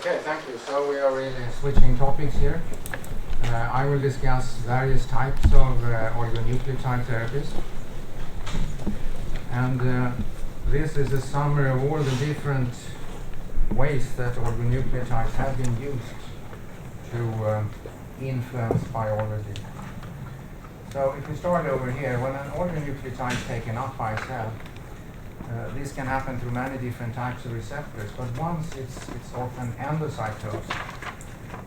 Okay, thank you. So we are really switching topics here. I will discuss various types of oligonucleotide therapies. And this is a summary of all the different ways that oligonucleotides have been used to influence biology. So if we start over here, when an oligonucleotide is taken up by a cell, this can happen through many different types of receptors, but once it's often endocytosed,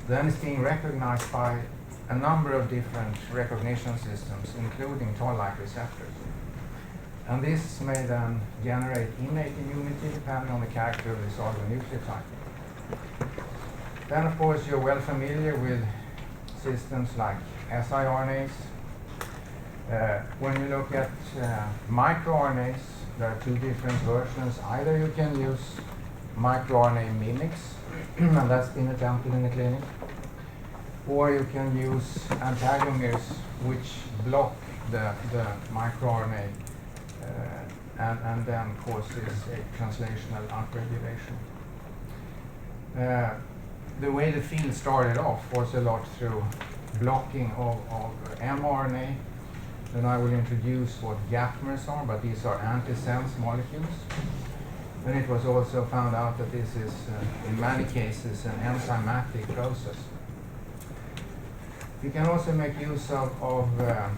then it's being recognized by a number of different recognition systems, including toll-like receptors. And this may then generate innate immunity depending on the character of this oligonucleotide. Then, of course, you're well familiar with systems like siRNAs. When you look at microRNAs, there are two different versions. Either you can use microRNA mimics, and that's been attempted in the clinic, or you can use antagoners which block the microRNA and then causes a translational upregulation. The way the field started off was a lot through blocking of mRNA. Then I will introduce what Gapmers are, but these are antisense molecules. Then it was also found out that this is, in many cases, an enzymatic process. You can also make use of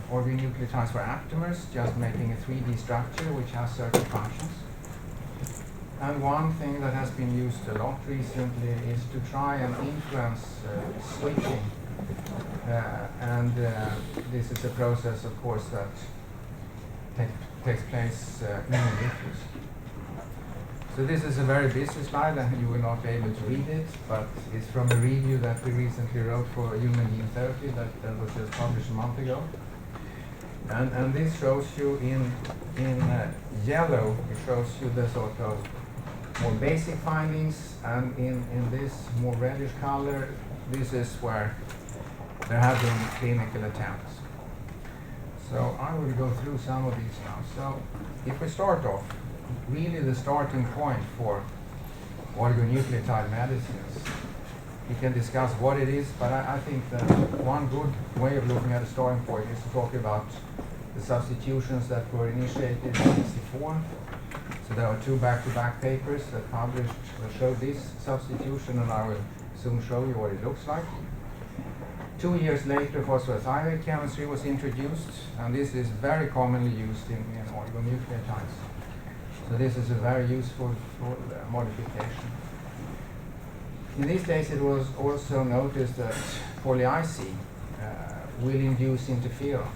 oligonucleotides for aptamers, just making a 3D structure which has certain functions. And one thing that has been used a lot recently is to try and influence switching. This is a process, of course, that takes place in the nucleus. So this is a very busy slide, and you will not be able to read it, but it's from a review that we recently wrote for human gene therapy that was just published a month ago. And this shows you in yellow, it shows you the sort of more basic findings, and in this more reddish color, this is where there have been clinical attempts. So I will go through some of these now. So if we start off, really the starting point for oligonucleotide medicines, we can discuss what it is, but I think that one good way of looking at a starting point is to talk about the substitutions that were initiated in 1964. So there are two back-to-back papers that published that show this substitution, and I will soon show you what it looks like. 2 years later, phosphorothioate chemistry was introduced, and this is very commonly used in oligonucleotides. So this is a very useful modification. In these days, it was also noticed that polyiacine will induce interferon.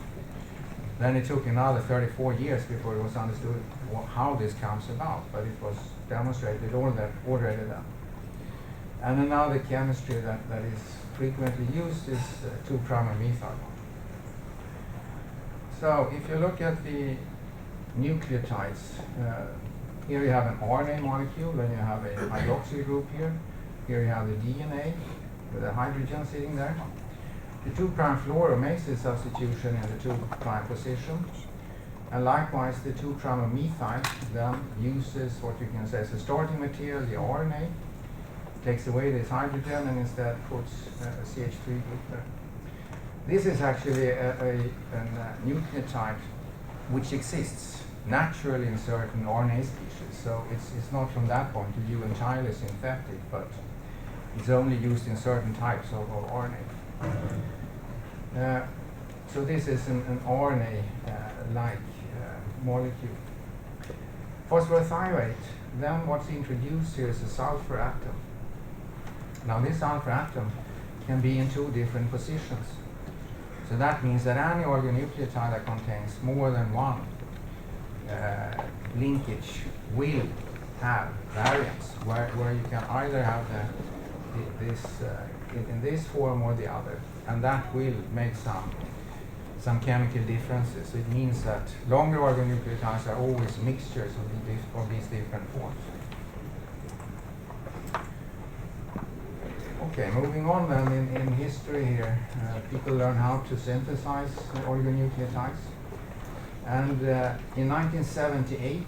Then it took another 34 years before it was understood how this comes about, but it was demonstrated already then. And another chemistry that is frequently used is 2'-methyl. So if you look at the nucleotides, here you have an RNA molecule, then you have a hydroxyl group here. Here you have the DNA with a hydrogen sitting there. The 2'-fluoro makes the substitution in the 2' position. And likewise, the 2'-methyl then uses what you can say is a starting material, the RNA, takes away this hydrogen and instead puts a CH3 group there. This is actually a nucleotide which exists naturally in certain RNA species. So it's not from that point of view entirely synthetic, but it's only used in certain types of RNA. So this is an RNA-like molecule. Phosphorothioate, then what's introduced here is a sulfur atom. Now this sulfur atom can be in two different positions. So that means that any oligonucleotide that contains more than one linkage will have variants where you can either have this in this form or the other, and that will make some chemical differences. So it means that longer oligonucleotides are always mixtures of these different forms. Okay, moving on then in history here, people learn how to synthesize oligonucleotides. And in 1978,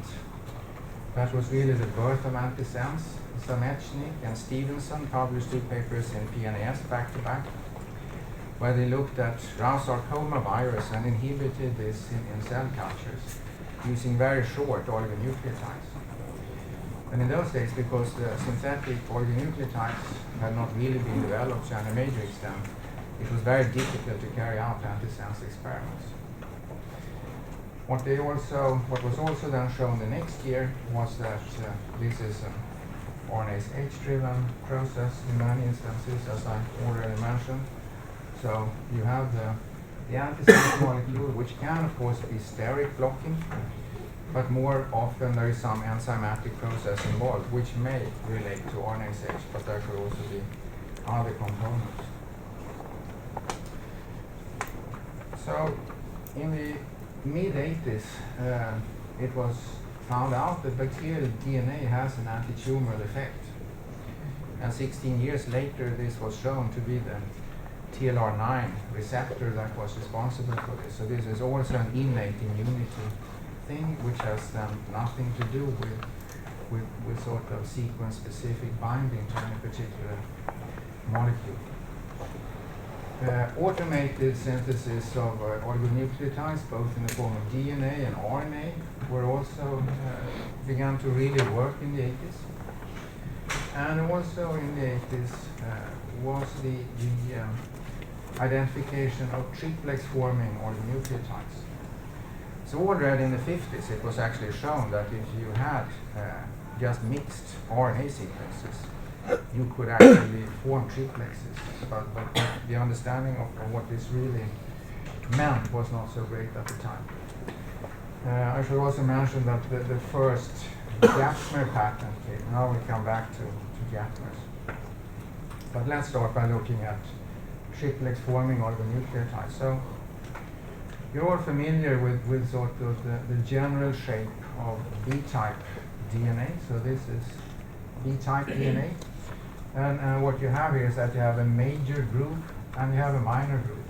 that was really the birth of Antisense. Samechnik and Stevenson published 2 papers in PNAS back-to-back, where they looked at Rao sarcoma virus and inhibited this in cell cultures using very short oligonucleotides. And in those days, because the synthetic oligonucleotides had not really been developed to any major extent, it was very difficult to carry out antisense experiments. What was also then shown the next year was that this is an RNase H-driven process in many instances, as I already mentioned. So you have the antisense molecule, which can of course be steric blocking, but more often there is some enzymatic process involved, which may relate to RNase H, but there could also be other components. So in the mid-80s, it was found out that bacterial DNA has an anti-tumoral effect. And 16 years later, this was shown to be the TLR9 receptor that was responsible for this. So this is also an innate immunity thing, which has nothing to do with sort of sequence-specific binding to any particular molecule. Automated synthesis of oligonucleotides, both in the form of DNA and RNA, were also began to really work in the 80s. And also in the 80s was the identification of triplex-forming oligonucleotides. So already in the 50s, it was actually shown that if you had just mixed RNA sequences, you could actually form triplexes, but the understanding of what this really meant was not so great at the time. I should also mention that the first Gapmer patent came. Now we come back to Gapmers. But let's start by looking at triplex forming oligonucleotides. So you're all familiar with sort of the general shape of B-type DNA. So this is B-type DNA. And what you have here is that you have a major group and you have a minor group.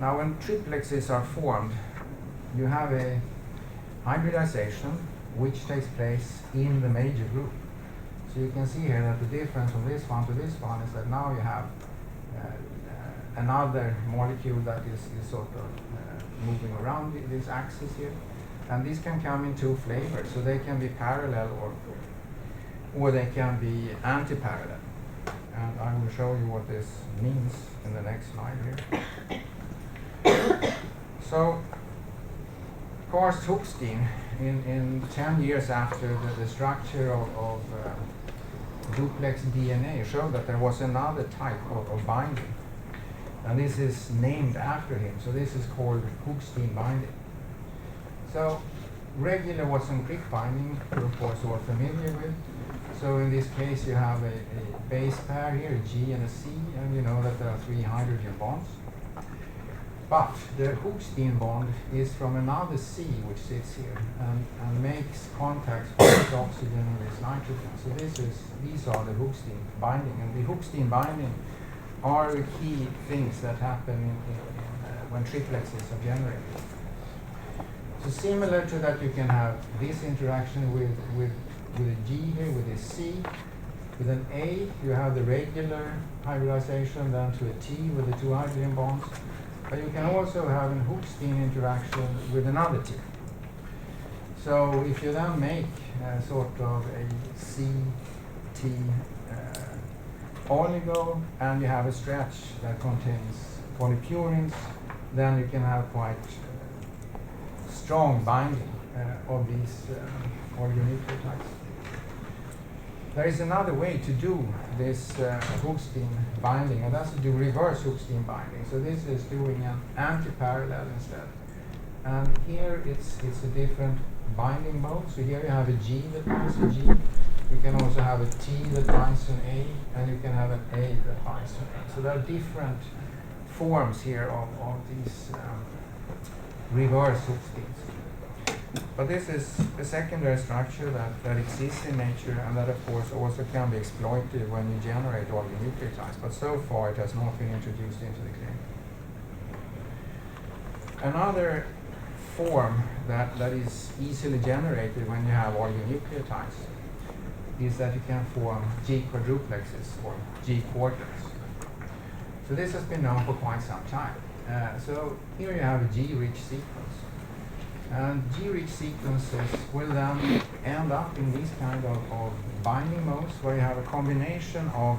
Now when triplexes are formed, you have a hybridization which takes place in the major group. So you can see here that the difference from this one to this one is that now you have another molecule that is sort of moving around this axis here. And these can come in 2 flavors, so they can be parallel or they can be anti-parallel. And I will show you what this means in the next slide here. So, Karst Hookstein, in 10 years after the structure of duplex DNA, showed that there was another type of binding. And this is named after him, so this is called Hookstein binding. So, regular Watson-Crick binding, you're of course all familiar with. So in this case you have a base pair here, a G and a C, and you know that there are 3 hydrogen bonds. But the Hookstein bond is from another C which sits here and makes contacts with this oxygen and this nitrogen. So these are the Hookstein binding, and the Hookstein binding are the key things that happen when triplexes are generated. So similar to that, you can have this interaction with a G here, with a C. With an A, you have the regular hybridization, then to a T with the 2 hydrogen bonds. But you can also have an Hookstein interaction with another T. So if you then make sort of a C-T oligo, and you have a stretch that contains polypurines, then you can have quite strong binding of these oligonucleotides. There is another way to do this Hookstein binding, and that's to do reverse Hookstein binding. So this is doing an anti-parallel instead. And here it's a different binding mode. So here you have a G that binds to G. You can also have a T that binds to an A, and you can have an A that binds to an A. So there are different forms here of these reverse Hooksteins. But this is a secondary structure that exists in nature, and that of course also can be exploited when you generate oligonucleotides, but so far it has not been introduced into the clinic. Another form that is easily generated when you have oligonucleotides is that you can form G quadruplexes or G quarters. So this has been known for quite some time. So here you have a G-rich sequence. And G-rich sequences will then end up in these kind of binding modes where you have a combination of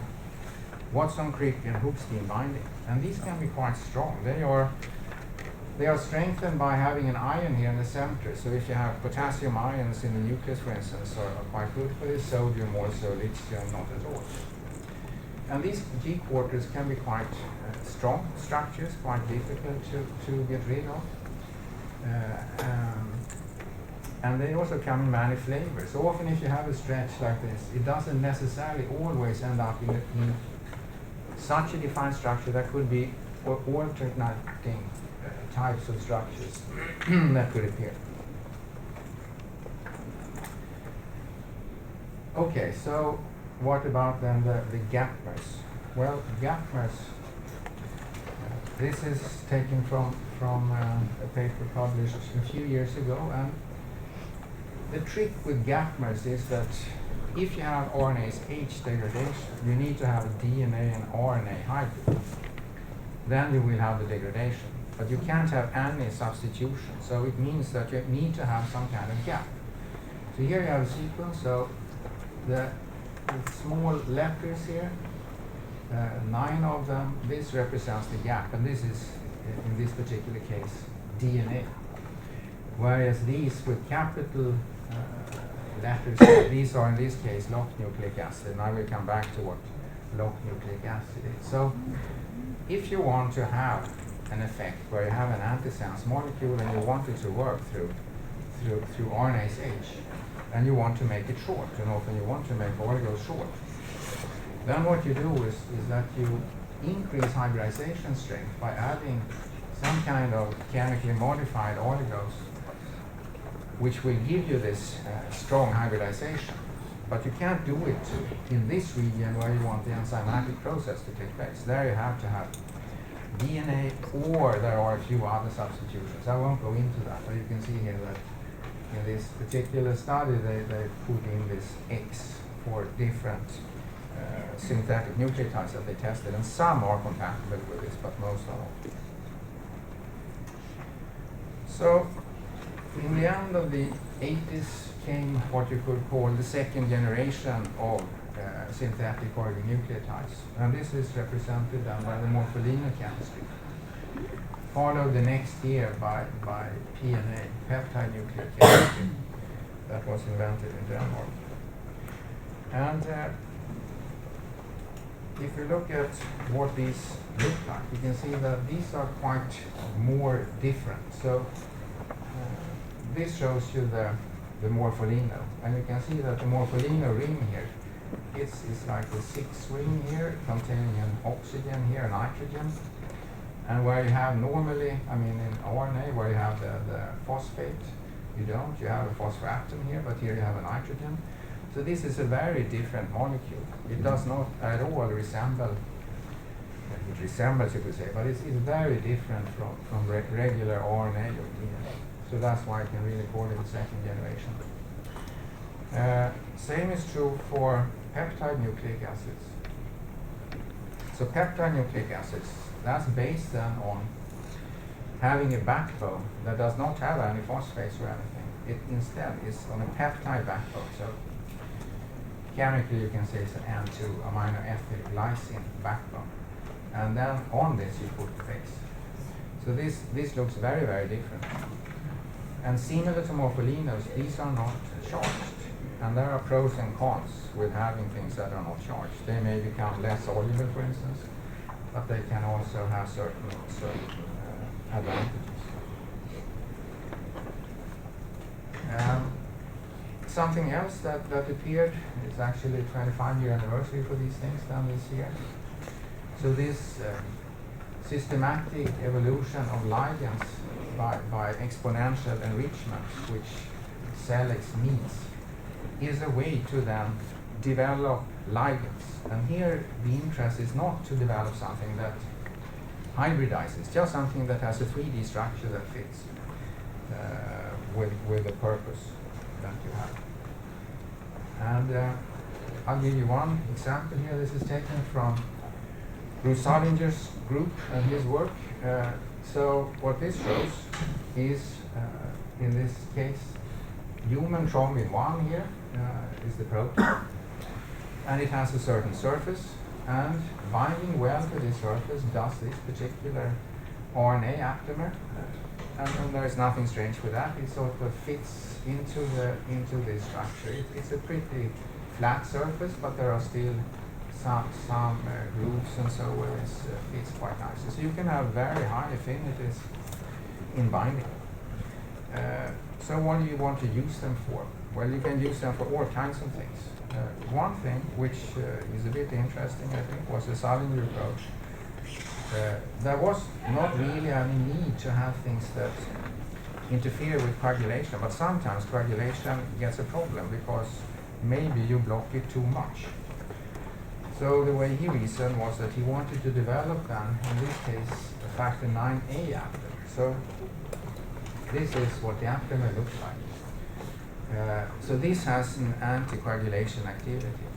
Watson-Crick and Hooke's-Dean binding. And these can be quite strong. They are strengthened by having an ion here in the center. So if you have potassium ions in the nucleus, for instance, are quite good for this, sodium also, lithium not at all. And these G quarters can be quite strong structures, quite difficult to get rid of. And they also come in many flavors. So often if you have a stretch like this, it doesn't necessarily always end up in such a defined structure. That could be alternating types of structures that could appear. Okay, so what about then the Gapmers? Well, Gapmers, this is taken from a paper published a few years ago, and the trick with Gapmers is that if you have RNase H degradation, you need to have a DNA and RNA hybrid. Then you will have the degradation. But you can't have any substitution, so it means that you need to have some kind of gap. So here you have a sequence, so the small letters here, 9 of them, this represents the gap, and this is, in this particular case, DNA. Whereas these with capital letters, these are in this case locked nucleic acid, and I will come back to what locked nucleic acid is. So if you want to have an effect where you have an antisense molecule and you want it to work through RNase H, and you want to make it short, and often you want to make oligos short, then what you do is that you increase hybridization strength by adding some kind of chemically modified oligos, which will give you this strong hybridization. But you can't do it in this region where you want the enzymatic process to take place. There you have to have DNA, or there are a few other substitutions. I won't go into that, but you can see here that in this particular study they put in this X for different synthetic nucleotides that they tested, and some are compatible with this, but most are not. So in the end of the 80s came what you could call the second generation of synthetic oligonucleotides, and this is represented by the morpholino chemistry, followed the next year by PNA, peptide nuclear chemistry, that was invented in Denmark. And if you look at what these look like, you can see that these are quite more different. So this shows you the morpholino, and you can see that the morpholino ring here is like a 6 ring here containing an oxygen here, a nitrogen, and where you have normally, I mean in RNA, where you have the phosphate, you don't, you have a phosphoatom here, but here you have a nitrogen. So this is a very different molecule. It does not at all resemble, it resembles you could say, but it's very different from regular RNA or DNA. So that's why I can really call it the second generation. Same is true for peptide nucleic acids. So peptide nucleic acids, that's based then on having a backbone that does not have any phosphates or anything. It instead is on a peptide backbone. So chemically you can say it's an N2 amino acid glycine backbone. And then on this you put the base. So this looks very, very different. And similar to morpholinos, these are not charged. And there are pros and cons with having things that are not charged. They may become less soluble, for instance, but they can also have certain advantages. Something else that appeared is actually 25-year anniversary for these things done this year. So this systematic evolution of ligands by exponential enrichment, which Celix means, is a way to then develop ligands. And here the interest is not to develop something that hybridizes, just something that has a 3D structure that fits with the purpose that you have. And I'll give you one example here. This is taken from Bruce Salinger's group and his work. So what this shows is, in this case, human thrombin 1 here is the protein, and it has a certain surface, and binding well to this surface does this particular RNA aptamer, and there is nothing strange with that. It sort of fits into this structure. It's a pretty flat surface, but there are still some grooves and so where it fits quite nicely. So you can have very high affinities in binding. So what do you want to use them for? Well, you can use them for all kinds of things. One thing which is a bit interesting, I think, was the Salinger approach. There was not really any need to have things that interfere with coagulation, but sometimes coagulation gets a problem because maybe you block it too much. So the way he reasoned was that he wanted to develop then, in this case, a factor 9A aptamer. So this is what the aptamer looks like. So this has an anticoagulation activity.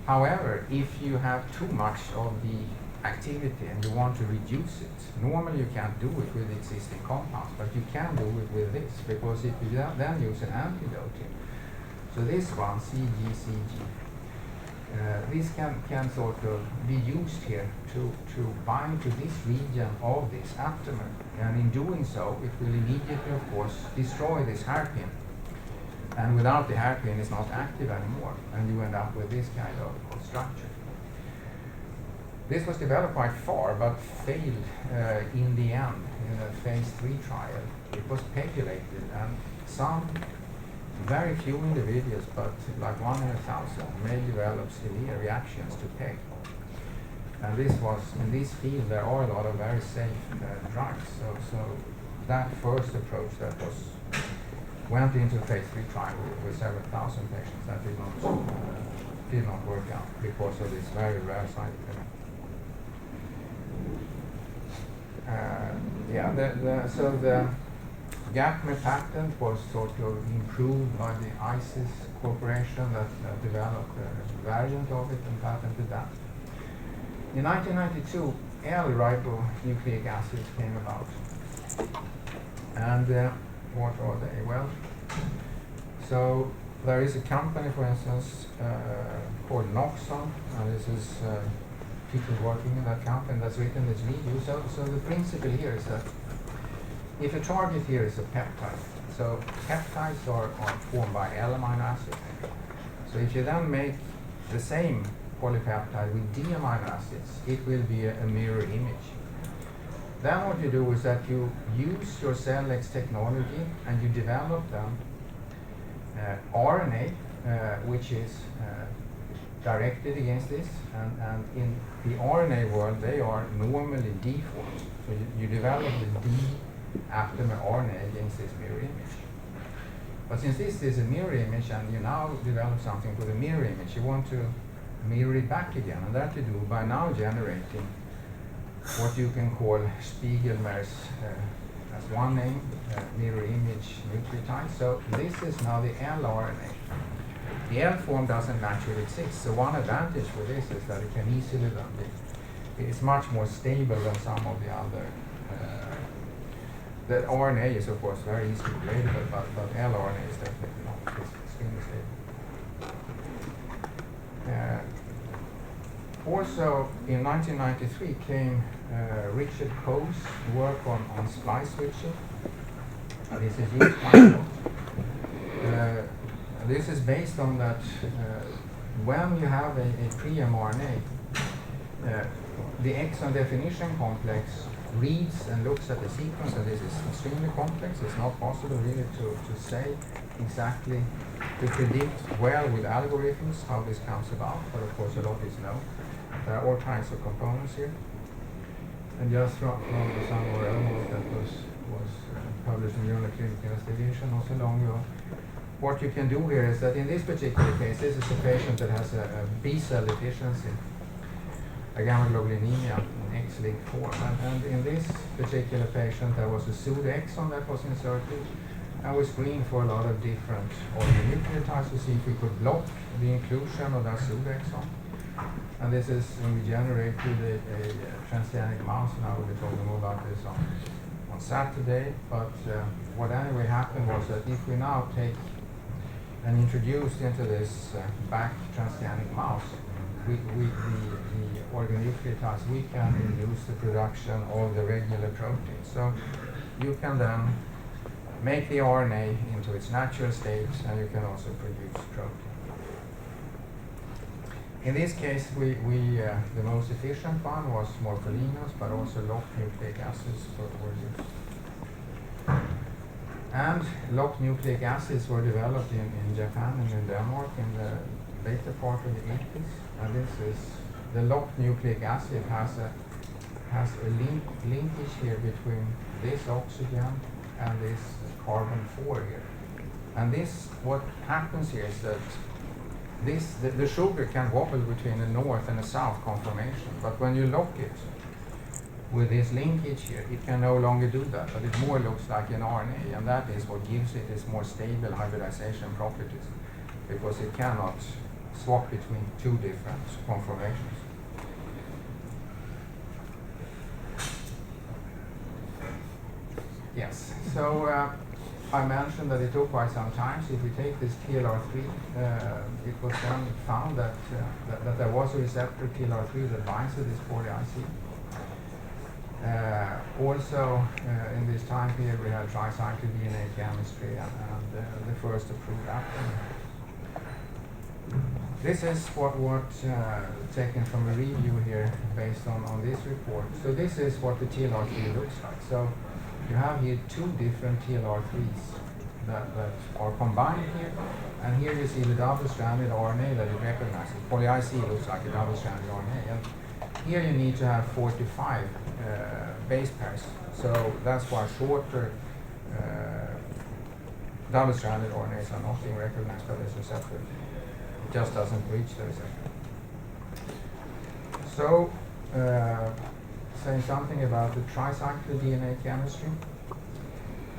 However, if you have too much of the activity and you want to reduce it, normally you can't do it with existing compounds, but you can do it with this, because if you then use an antidote here, so this one, CGCG, this can sort of be used here to bind to this region of this aptamer, and in doing so, it will immediately, of course, destroy this hairpin. And without the hairpin, it's not active anymore, and you end up with this kind of structure. This was developed quite far, but failed in the end in a phase 3 trial. It was pegulated, and some very few individuals, but like 1 in 1,000, may develop severe reactions to PEG. And this was, in this field, there are a lot of very safe drugs. So that first approach that went into phase 3 trial with several thousand patients, that did not work out because of this very rare side effect. So the Gapmer patent was sort of improved by the ISIS corporation that developed a variant of it and patented that. In 1992, L-ribonucleic acids came about. And what are they? Well, so there is a company, for instance, called Noxon, and this is people working in that company that's written this review. So the principle here is that if a target here is a peptide, so peptides are formed by L-amino acid. So if you then make the same polypeptide with D-amino acids, it will be a mirror image. Then what you do is that you use your CellX technology and you develop them RNA, which is directed against this, and in the RNA world they are normally deformed. So you develop the D-aptamer RNA against this mirror image. But since this is a mirror image and you now develop something with a mirror image, you want to mirror it back again, and that you do by now generating what you can call Spiegelmer's, as one name, mirror image nucleotide. So this is now the L-RNA. The L form doesn't naturally exist, so one advantage with this is that it can easily be. It's much more stable than some of the other. The RNA is of course very easily degradable, but L-RNA is definitely not. It's extremely stable. Also, in 1993 came Richard Coe's work on splice switching. This is used quite a lot. This is based on that when you have a pre-mRNA, the exon definition complex reads and looks at the sequence, and this is extremely complex. It's not possible really to say exactly, to predict well with algorithms how this comes about, but of course a lot is known. There are all kinds of components here. And just from the Samuel work that was published in Journal of Clinical Investigation not so long ago, what you can do here is that in this particular case, this is a patient that has a B-cell deficiency, a gamma-globulinemia in X-linked form. And in this particular patient, there was a pseudo-exon that was inserted, And we screened for a lot of different oligonucleotides to see if we could block the inclusion of that pseudoexon. And this is when we generated a transgenic mouse, and I will be talking more about this on Saturday. But what anyway happened was that if we now take and introduce into this back transgenic mouse, the oligonucleotides, we can induce the production of the regular protein. So you can then make the RNA into its natural state, and you can also produce protein. In this case, the most efficient one was morpholinos, but also locked nucleic acids were used. And locked nucleic acids were developed in Japan and in Denmark in the later part of the 80s. And this is the locked nucleic acid has a linkage here between this oxygen and this carbon 4 here. And this, what happens here is that the sugar can wobble between a north and a south conformation, but when you lock it with this linkage here, it can no longer do that, but it more looks like an RNA, and that is what gives it its more stable hybridization properties, because it cannot swap between two different conformations. Yes, so I mentioned that it took quite some time. So if we take this TLR3, it was then found that there was a receptor TLR3 that binds to this poly-IC. Also, in this time period, we had tricyclic DNA chemistry and the first approved Aptamer. This is what taken from a review here based on this report. So this is what the TLR3 looks like. So you have here two different TLR3s that are combined here, and here you see the double-stranded RNA that it recognizes. Poly-IC looks like a double-stranded RNA, and here you need to have 45 base pairs. So that's why shorter double-stranded RNAs are not being recognized by this receptor. It just doesn't reach the receptor. So, saying something about the tricyclic DNA chemistry,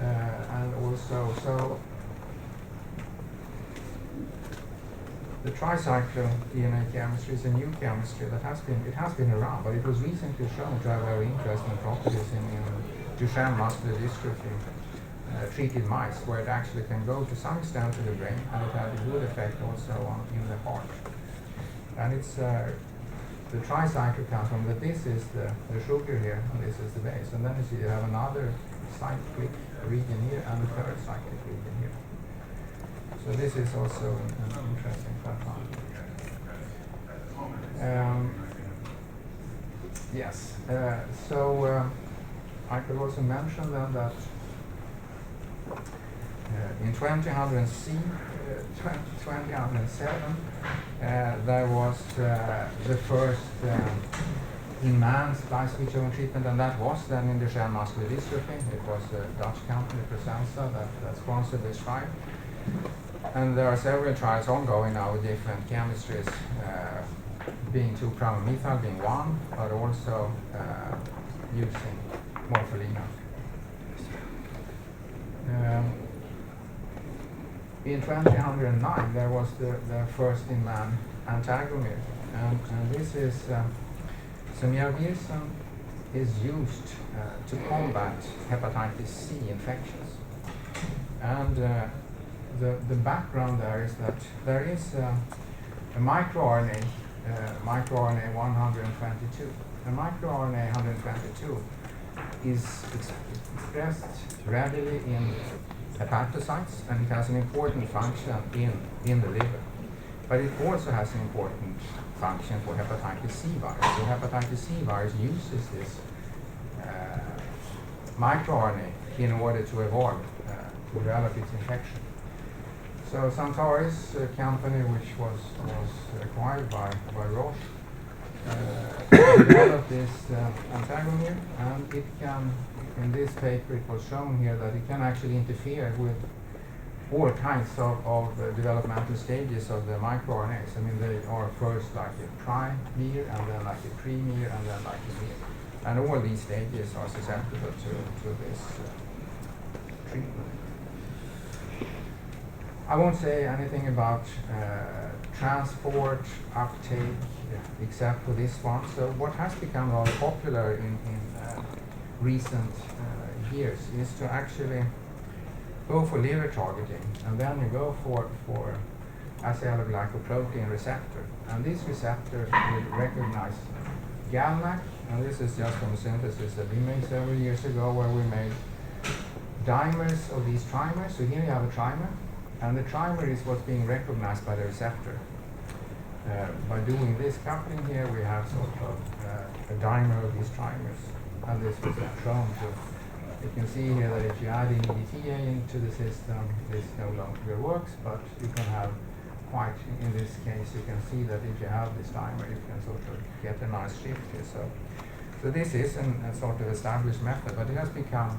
and also, so the tricyclic DNA chemistry is a new chemistry that has been around, but it was recently shown to have very interesting properties in Duchenne muscular dystrophy treated mice, where it actually can go to some extent to the brain, and it had a good effect also in the heart. And it's the tricyclic comes from that this is the sugar here, and this is the base. And then you see you have another cyclic region here and a third cyclic region here. So this is also an interesting pattern. Yes, so I could also mention then that in 2007, there was the first in-man splice switchover treatment, and that was then in Duchenne muscular dystrophy. It was a Dutch company, Presenza, that sponsored this trial. And there are several trials ongoing now with different chemistries, being 2'-methyl being one, but also using morpholinos. In 2009, there was the first in-man antagonist, and this is semyavirsan is used to combat hepatitis C infections. And the background there is that there is a microRNA, microRNA 122. The microRNA 122 is expressed readily in hepatocytes, and it has an important function in the liver. But it also has an important function for hepatitis C virus. So hepatitis C virus uses this microRNA in order to evolve, to develop its infection. So Santaris, a company which was acquired by Roche, developed this antagonist, and it can, in this paper it was shown here that it can actually interfere with all kinds of developmental stages of the microRNAs. I mean, they are first like a primer, and then like a premer, and then like a mer. And all these stages are susceptible to this treatment. I won't say anything about transport, uptake, except for this one. So what has become rather popular in recent years is to actually go for liver targeting, and then you go for asialoglycoprotein receptor. And this receptor will recognize Gapmer, and this is just from a synthesis that we made several years ago where we made dimers of these trimers. So here you have a trimer, and the trimer is what's being recognized by the receptor. By doing this coupling here, we have sort of a dimer of these trimers, and this was shown to. You can see here that if you add in EDTA into the system, this no longer works, but you can have quite, in this case, you can see that if you have this dimer, you can sort of get a nice shift here. So this is a sort of established method, but it has become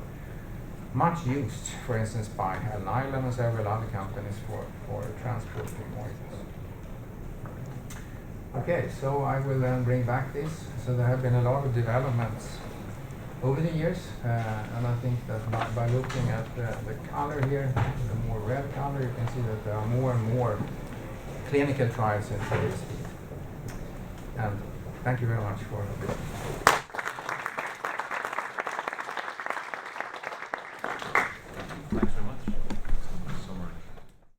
much used, for instance, by Alnylam and several other companies for transporting molecules. Okay, so I will then bring back this. So there have been a lot of developments over the years, and I think that by looking at the color here, the more red color, you can see that there are more and more clinical trials in this field. And thank you very much for listening.